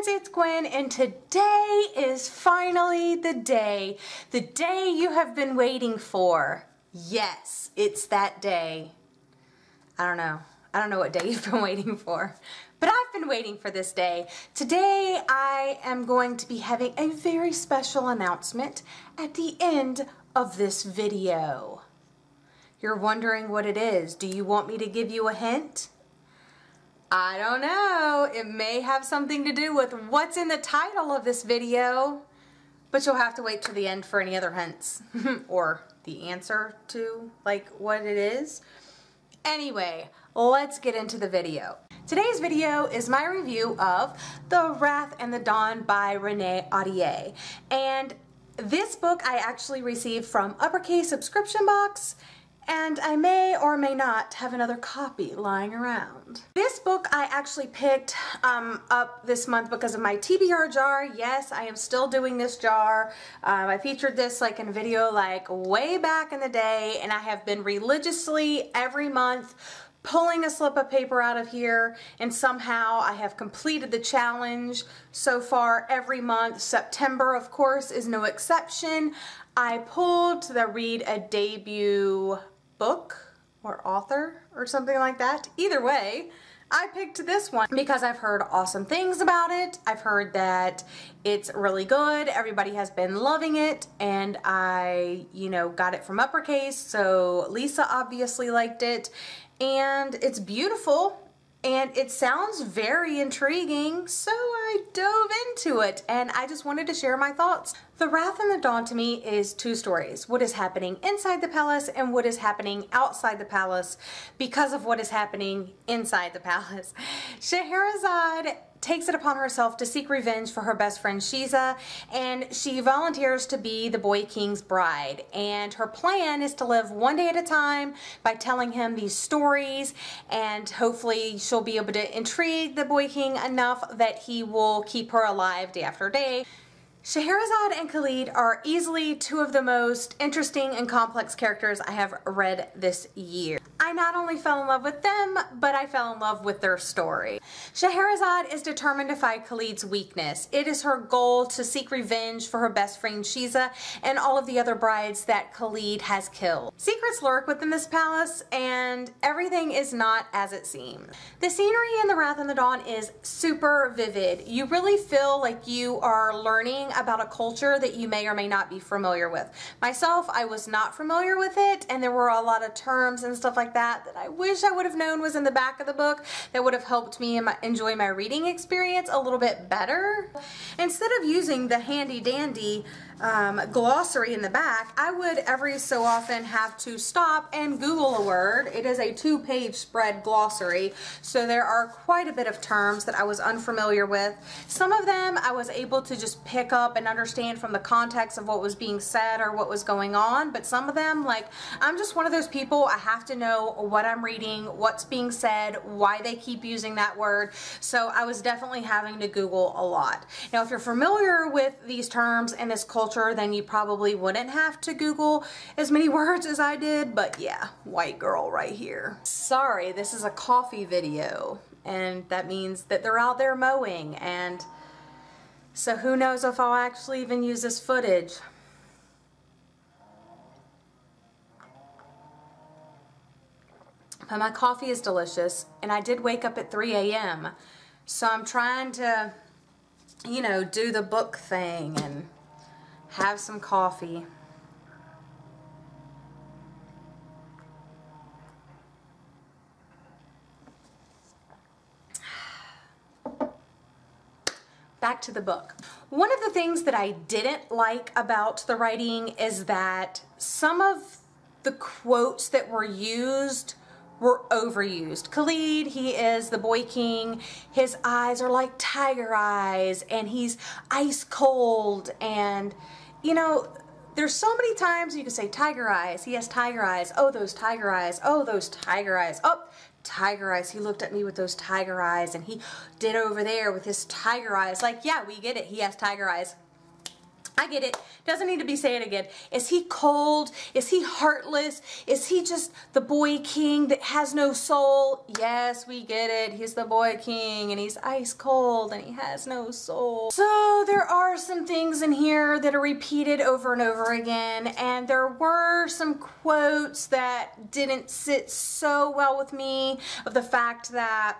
friends, it's Gwen, and today is finally the day you have been waiting for. Yes, it's that day. I don't know what day you've been waiting for, but I've been waiting for this day. Today I am going to be having a very special announcement at the end of this video. You're wondering what it is. Do you want me to give you a hint? I don't know. It may have something to do with what's in the title of this video, but you'll have to wait till the end for any other hints or the answer to like what it is. Anyway, let's get into the video. Today's video is my review of The Wrath and the Dawn by Renée Ahdieh. And this book I actually received from Uppercase subscription box, and I may or may not have another copy lying around. This book I actually picked up this month because of my TBR jar. Yes, I am still doing this jar. I featured this like in a video like way back in the day, and I have been religiously every month pulling a slip of paper out of here, and somehow I have completed the challenge so far every month. September, of course, is no exception. I pulled the read a debut book or author or something like that. Either way, I picked this one because I've heard awesome things about it. I've heard that it's really good. Everybody has been loving it, and I, got it from Uppercase, so Lisa obviously liked it, and it's beautiful. And it sounds very intriguing, so I dove into it, and I just wanted to share my thoughts. The Wrath and the Dawn to me is two stories. What is happening inside the palace and what is happening outside the palace because of what is happening inside the palace. Scheherazade takes it upon herself to seek revenge for her best friend Shiza, and she volunteers to be the Boy King's bride. And her plan is to live one day at a time by telling him these stories, and hopefully she'll be able to intrigue the Boy King enough that he will keep her alive day after day. Scheherazade and Khalid are easily two of the most interesting and complex characters I have read this year. I not only fell in love with them, but I fell in love with their story. Scheherazade is determined to fight Khalid's weakness. It is her goal to seek revenge for her best friend Shiza and all of the other brides that Khalid has killed. Secrets lurk within this palace, and everything is not as it seems. The scenery in The Wrath and the Dawn is super vivid. You really feel like you are learning about a culture that you may or may not be familiar with. Myself, I was not familiar with it, and there were a lot of terms and stuff like that I wish I would have known was in the back of the book that would have helped me enjoy my reading experience a little bit better. Instead of using the handy dandy glossary in the back, I would every so often have to stop and Google a word. It is a 2-page spread glossary, so there are quite a bit of terms that I was unfamiliar with. Some of them I was able to just pick up and understand from the context of what was being said or what was going on, but some of them, like, I'm just one of those people, I have to know what I'm reading, what's being said, why they keep using that word, so I was definitely having to Google a lot. Now, if you're familiar with these terms and this culture, then you probably wouldn't have to Google as many words as I did, but yeah, white girl right here. Sorry, this is a coffee video, and that means that they're out there mowing, and so who knows if I'll actually even use this footage. But my coffee is delicious, and I did wake up at 3 a.m. So I'm trying to, do the book thing and have some coffee. Back to the book. One of the things that I didn't like about the writing is that some of the quotes that were used were overused. Khalid, he is the Boy King. His eyes are like tiger eyes, and he's ice cold, and there's so many times you can say tiger eyes. He has tiger eyes. Oh, those tiger eyes. Oh, those tiger eyes. Oh, tiger eyes. He looked at me with those tiger eyes, and he did over there with his tiger eyes. Like, yeah, we get it. He has tiger eyes. I get it. Doesn't need to be said again. Is he cold? Is he heartless? Is he just the boy king that has no soul? Yes, we get it. He's the boy king and he's ice cold and he has no soul. So there are some things in here that are repeated over and over again, and there were some quotes that didn't sit so well with me, of the fact that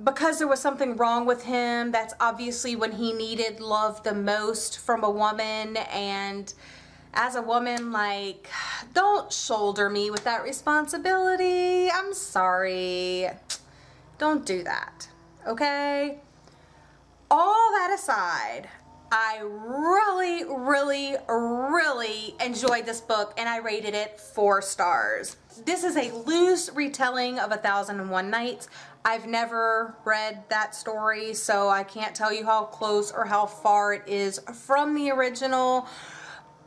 because there was something wrong with him, that's obviously when he needed love the most from a woman. And as a woman, like, don't shoulder me with that responsibility. I'm sorry. Don't do that, okay? All that aside, I really enjoyed this book, and I rated it 4 stars. This is a loose retelling of 1001 Nights. I've never read that story, so I can't tell you how close or how far it is from the original.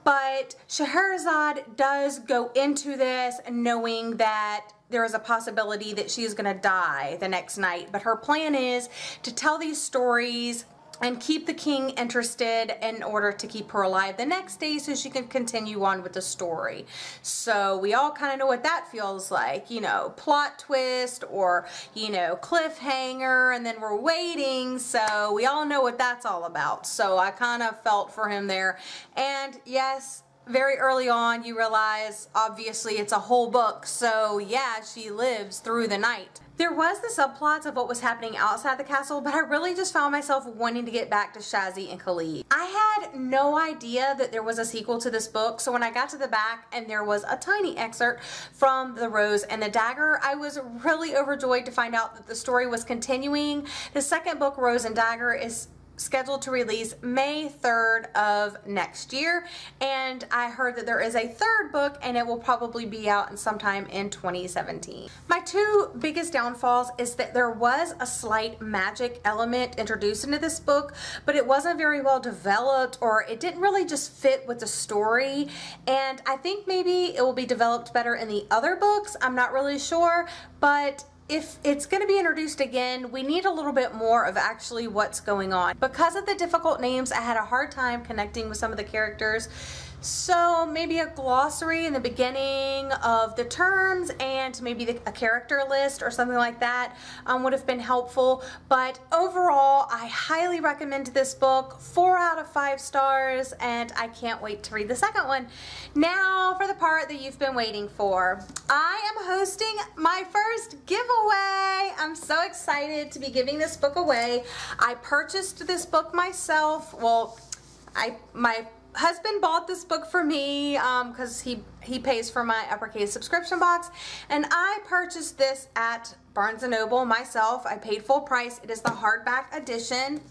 But Scheherazade does go into this knowing that there is a possibility that she is going to die the next night. But her plan is to tell these stories and keep the king interested in order to keep her alive the next day so she can continue on with the story. So we all kind of know what that feels like, you know, plot twist or, you know, cliffhanger, and then we're waiting, so we all know what that's all about. So I kind of felt for him there. And yes, very early on you realize obviously it's a whole book, so yeah, she lives through the night. There was the subplots of what was happening outside the castle, but I really just found myself wanting to get back to Shazzy and Khalid. I had no idea that there was a sequel to this book, so when I got to the back and there was a tiny excerpt from The Rose and the Dagger, I was really overjoyed to find out that the story was continuing. The second book, Rose and Dagger, is scheduled to release May 3rd of next year, and I heard that there is a third book and it will probably be out in sometime in 2017. My 2 biggest downfalls is that there was a slight magic element introduced into this book, but it wasn't very well developed, or it didn't really just fit with the story, and I think maybe it will be developed better in the other books. I'm not really sure, but if it's going to be introduced again, we need a little bit more of actually what's going on. Because of the difficult names, I had a hard time connecting with some of the characters. So maybe a glossary in the beginning of the terms and maybe a character list or something like that would have been helpful. But overall, I highly recommend this book. 4 out of 5 stars, and I can't wait to read the second one. Now for the part that you've been waiting for. I am hosting my first giveaway. I'm so excited to be giving this book away. I purchased this book myself. Well, my husband bought this book for me because he pays for my uppercase subscription box, and I purchased this at Barnes & Noble myself. I paid full price. It is the hardback edition.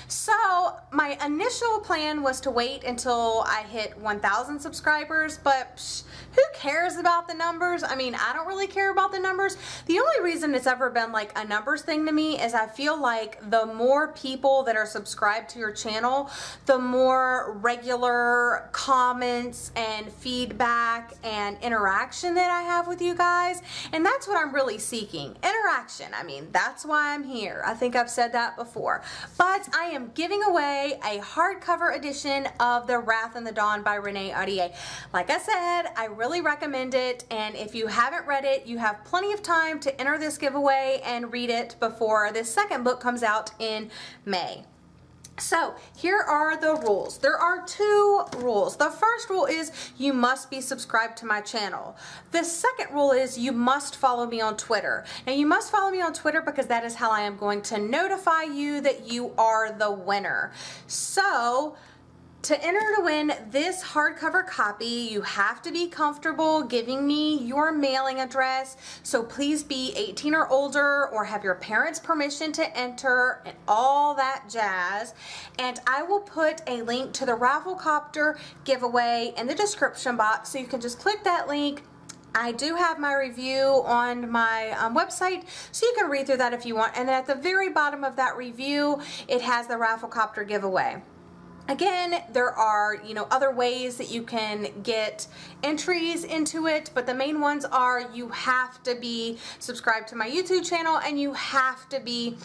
So my initial plan was to wait until I hit 1,000 subscribers, but who cares about the numbers? I mean, I don't really care about the numbers. The only reason it's ever been like a numbers thing to me is I feel like the more people that are subscribed to your channel, the more regular comments and feedback and interaction that I have with you guys, and that's what I'm really seeking. Interaction. I mean, that's why I'm here. I think I've said that before. But I am giving away a hardcover edition of The Wrath and the Dawn by Renée Ahdieh. Like I said, I really recommend it, and if you haven't read it, you have plenty of time to enter this giveaway and read it before this second book comes out in May. So here are the rules. There are 2 rules. The first rule is you must be subscribed to my channel. The second rule is you must follow me on Twitter. Now you must follow me on Twitter because that is how I am going to notify you that you are the winner. So to enter to win this hardcover copy, you have to be comfortable giving me your mailing address. So please be 18 or older or have your parents' permission to enter and all that jazz. And I will put a link to the Rafflecopter giveaway in the description box, so you can just click that link. I do have my review on my website, so you can read through that if you want. And then at the very bottom of that review, it has the Rafflecopter giveaway. Again, there are, you know, other ways that you can get entries into it, but the main ones are you have to be subscribed to my YouTube channel and you have to be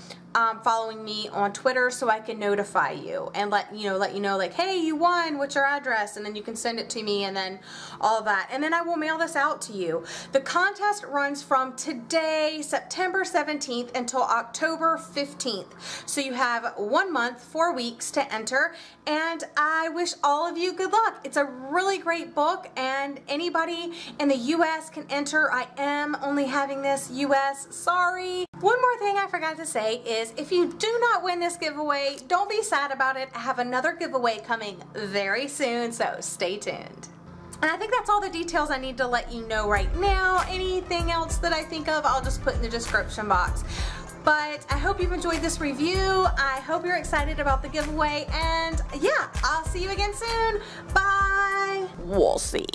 following me on Twitter so I can notify you and let you know like, hey, you won, what's your address? And then you can send it to me and then all of that. And then I will mail this out to you. The contest runs from today, September 17th until October 15th. So you have 1 month, 4 weeks to enter, and I wish all of you good luck. It's a really great book and anybody in the US can enter. I am only having this US, sorry. One more thing I forgot to say is if you do not win this giveaway, don't be sad about it. I have another giveaway coming very soon, so stay tuned. And I think that's all the details I need to let you know right now. Anything else that I think of, I'll just put in the description box. But I hope you've enjoyed this review. I hope you're excited about the giveaway. And yeah, I'll see you again soon. Bye. We'll see.